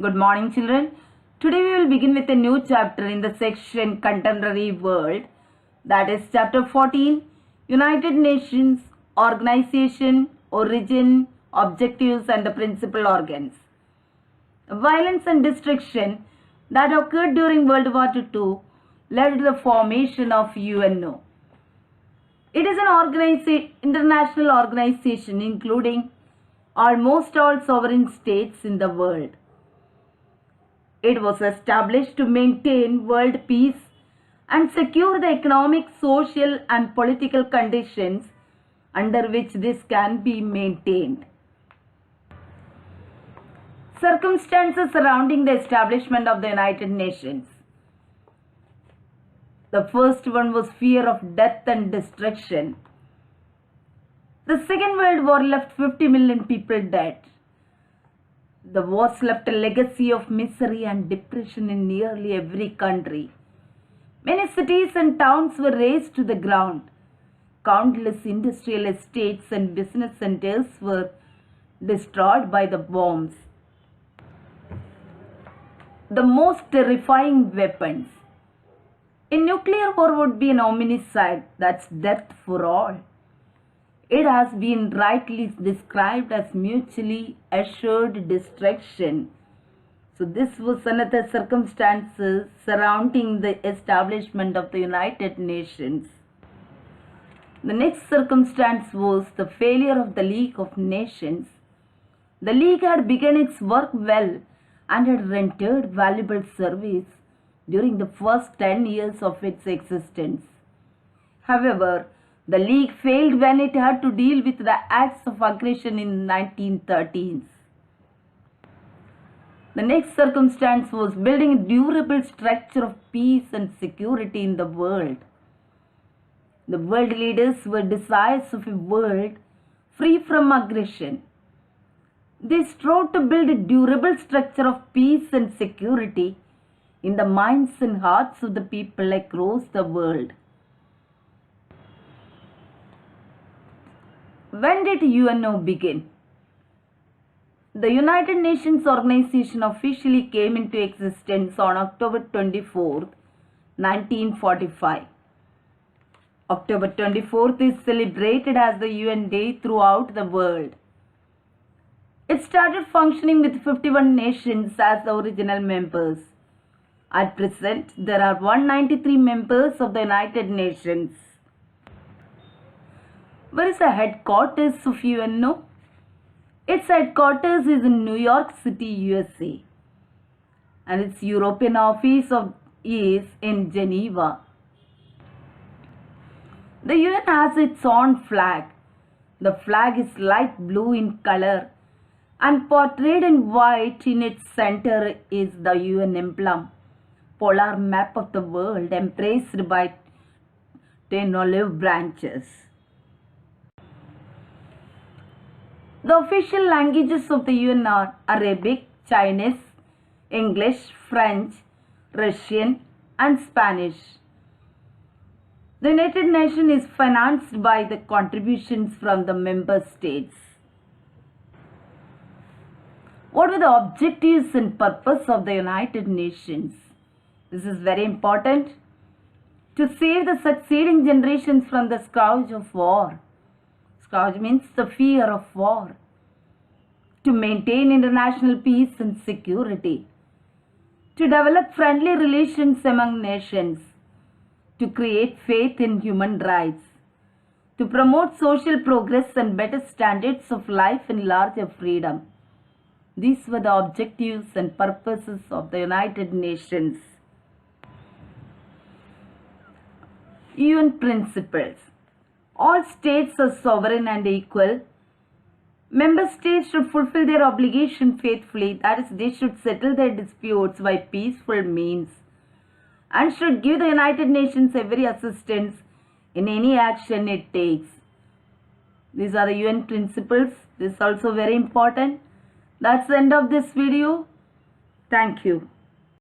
Good morning, children. Today we will begin with a new chapter in the section Contemporary World, that is chapter 14, United Nations, Organization, Origin, Objectives and the Principal Organs. Violence and destruction that occurred during World War II led to the formation of UNO. It is an international organization including almost all sovereign states in the world. It was established to maintain world peace and secure the economic, social and political conditions under which this can be maintained. Circumstances surrounding the establishment of the United Nations. The first one was fear of death and destruction. The Second World War left 50 million people dead. The wars left a legacy of misery and depression in nearly every country. Many cities and towns were razed to the ground. Countless industrial estates and business centers were destroyed by the bombs. The most terrifying weapons. A nuclear war would be an homicide, that's death for all. It has been rightly described as mutually assured destruction. So this was another circumstances surrounding the establishment of the United Nations. The next circumstance was the failure of the League of Nations. The League had begun its work well and had rendered valuable service during the first 10 years of its existence. However, the League failed when it had to deal with the acts of aggression in the 1930s. The next circumstance was building a durable structure of peace and security in the world. The world leaders were desirous of a world free from aggression. They strove to build a durable structure of peace and security in the minds and hearts of the people across the world. When did UNO begin? The United Nations organization officially came into existence on October 24, 1945. October 24th is celebrated as the UN Day throughout the world. It started functioning with 51 nations as the original members. At present, there are 193 members of the United Nations. Where is the headquarters of UNO? Its headquarters is in New York City, USA. And its European office is in Geneva. The UN has its own flag. The flag is light blue in color and portrayed in white. In its center is the UN emblem, polar map of the world embraced by 10 olive branches. The official languages of the UN are Arabic, Chinese, English, French, Russian and Spanish. The United Nations is financed by the contributions from the member states. What were the objectives and purpose of the United Nations? This is very important. To save the succeeding generations from the scourge of war. Scourge means the fear of war. To maintain international peace and security. To develop friendly relations among nations. To create faith in human rights. To promote social progress and better standards of life and larger freedom. These were the objectives and purposes of the United Nations. UN principles. All states are sovereign and equal. Member states should fulfill their obligation faithfully, that is, they should settle their disputes by peaceful means and should give the United Nations every assistance in any action it takes. These are the UN principles. This is also very important. That's the end of this video. Thank you.